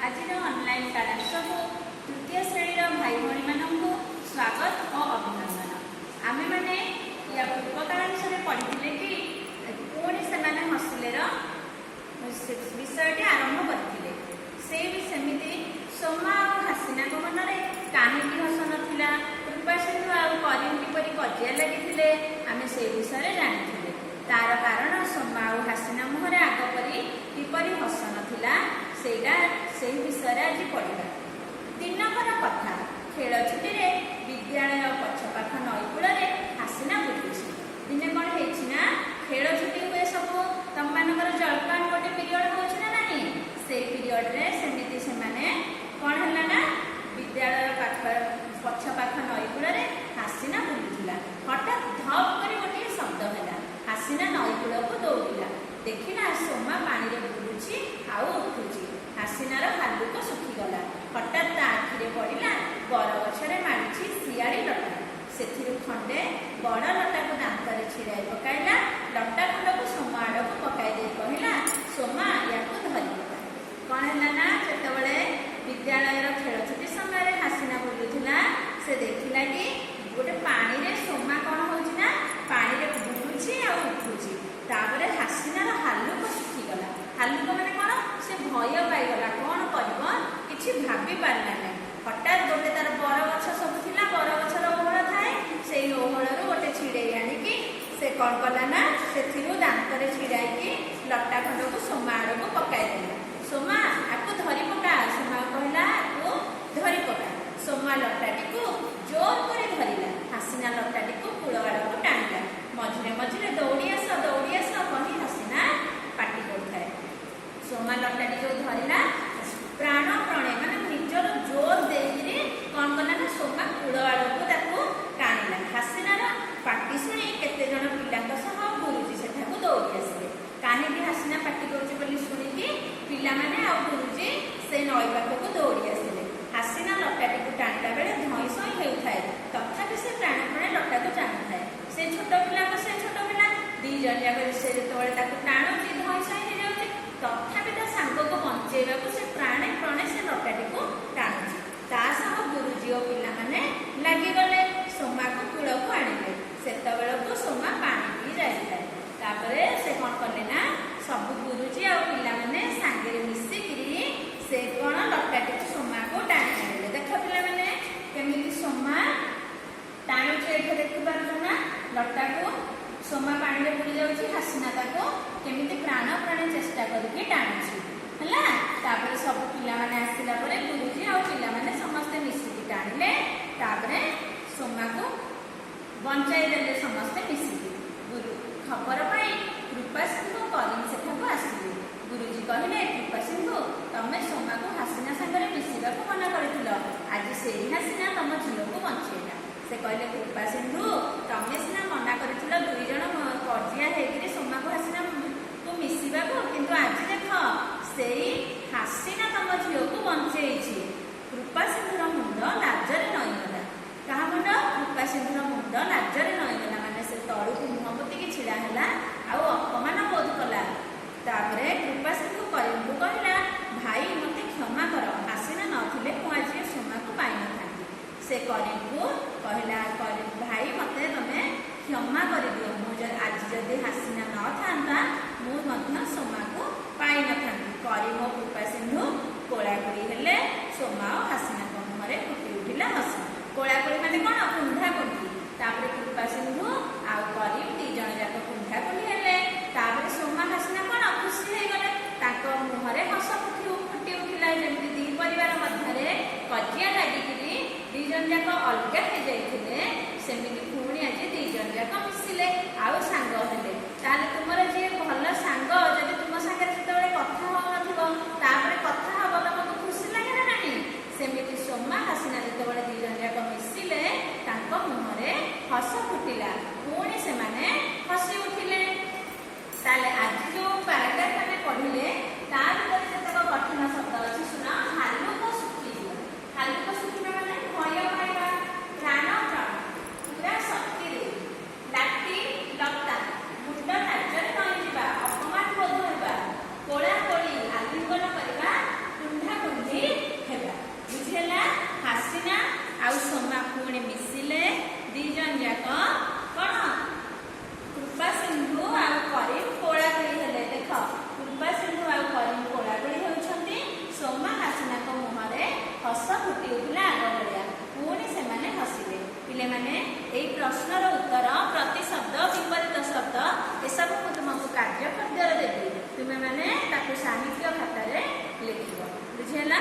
आज online class सब तृतीय श्रेणी भाई भाई मान स्वागत और अभिनंदन। आम मैंने या पूर्व काल विषय पढ़ी कि पुणी से हस्टेल विषयटी आरंभ करते सेमती सोमा और हासिना मन में कहीं हस नाला कृपा सिंधु आम किपर कजिया लगी आम से विषय जानी तार कारण सोमा और हासिना मुहर आगपरी किपरि हस नाला से विषय आज पढ़ा। दिनकर कथा खेल छुट्टी विद्यालय पछपाख नईकूल हासिना बुलुची दिने कौन है खेल छुट्टी हुए सब तुम मान जलपान गोटे पीरियड हो से पीरियड्रे सेमती से कौन है ना विद्यालय पछपाख नईकूल हासिना बुलूला हठात धप कर गोटे शब्द है हासिना नईकूल को दौड़ा देखना सोमा पानी बुलुची आउ उठुची हासिनार हालुक सुखीगला हठात ता आखिरे पड़ा बरगछरे माड़ी शियाड़ी लटा से खंडे बड़ लटा को दांतर छिड़ाई पकाइला लटा खंड को सोमा आड़ को पकाई कहला सोमा या धरी कौन है ना जिते विद्यालय खेल छुट्टी समय हासिना बुलूला से देखला कि गोटे पानी रे सोमा कौन होना पानी रे बुलुची आ उठुची तापर हासिनार हालुक सुखीगला हालुक माने कौन से भय पाईगला कौन कर कि भाभी पारा ना हठात गोटे तार बरगछ सब था बरगछर ओहल थाए से ओहल गोटे छिड़े आणिकी से कौन कला ना से दांतर छिड़ाई लटा खंड को सोमा आड़ को पकाईदेला सोमा आपको धरी पका सोमा कहला आपको धरी पका सोमा लटाटी को जोर कर धरला हासिना लटाटी को कूल आड़ को टाणिला मझे मझे दौड़ी आस कही हासिना पाटी कर सोमा लटाटी जो धरला प्राण प्रणय मान निजर जोर दे कौन कला ना सोमा कूल आड़ को टाणिला हासिनार पाटी शुणी केते जन पिला गुरुजी से दौड़ी आसे कहीं हासिना पाटी कर शुणी पिला गुरुजी से नई पाखक दौड़ी आसे हासिना लटाटी को टाणिला बेले धई सई होता है तथापि से प्राण प्राणे लटा को टाणी थाए से छोट पिला से छोट पिला दी जन जाक से जो टाणुची धई सई हो जाए तथापि ता सांग को बंचेगा से प्राणे प्राणे से लटाटी को टाणुची तासह गुरुजी और पिला माने लगिगले सोमा को कूल को आनिले सेतबेलू सोमा पानी पी जाए से कौन कले ना सब गुरुजी और पिला माने सांगे मिसिकी से कौन लटाटी को सोमा को टाणी आनिले देख पिला माने केमिति सोमा टाणुची एठे देखि पारछ ना लटा को सोमा पानी रे बुली जाउची हासिना ताको केमिति प्राण प्राणे चेष्टा करके टाणुची हला तापर सब पिला माने आसिला परे गुरुजी और पिला माने समस्त मिसिकी टाणिले तापर सोमा को बंचाई देले समस्त मिसिकी गुरु खबर पाई कृपा सिंधु करीम सेठाକୁ आसिले गुरुजी कहले कृपा सिंधु तमे सोमा को हासिना संगे मिसिबा को मना करथिल आज से हासिना तम झियो को बंचेला से कहले कृपा सिंधु तमे सिना मना करथिल दुई जण कजिया हेगिरे सोमा को हासिना को मिसिबा को किंतु आज देख सेई हासिना तम झियो को बंचेइछि कृपा सिंधुर मुंड लाजरे नईगला कहा मुंड कृपा सिंधुर मुंड लाजरे नईगला माने से तळु को मुह पोती छिड़ा हैला आ अपमान बोध कला तापरे कृपा सिंधु करीम को कहला भाई मते क्षमा कर हासिना नथिले मु आज सोमा को पाई न से करीम को कहला भाई मते तमे क्षमा कर दियो मु आज जदि हासिना न थांता मु मध्य सोमा को पाई न थांती करीम और कृपा सिंधु कोलाकुली हेले सोमा और हासिना मुहरे फुटी उठिला हसी कोलाकुली माने कौन कुंधा कुंठी तापर कृपा सिंधु आ करीम दी जण जाक कुंधा कुंठी हेले तापर सोमा हासिना कौन खुशी हो गले ताको मुहरे हस फुटी उठिला जेमति दी परिवार मध्यरे कजिया लागिकरी दी जण जाक अलगा हो जाइथिले सेमिति पुणी आज दी जण जाक मिसिले आउ सांग हेले ताले तुमर जे भल सांग जदि तुम संगे जेतेबेले कथा हो नथिबो तापर कथा हबो तमको खुशी लागे ना नाही सेमिति सोमा हासिना जेतेबेले दी जण जाक मिसिले ताको मुहरे हस फुटिला पुणी से माने हसी उठिले ताले आज जो पैराग्राफ में पढ़िले तार भीतर जेतक कठिन शब्द अछि सुन हालुक सुखी हालुक सुखी माने भय पाइबा प्राण प्राण पूरा शक्ति रे लाठी लता मुंड लाजरे କାର୍ଯ୍ୟ ପଦ୍ୟ ଦେବି, ତୁମେ ମାନେ ତାକୁ ସାହିତ୍ୟ ଖାତାରେ ଲେଖିବ। ବୁଝିହେଲା?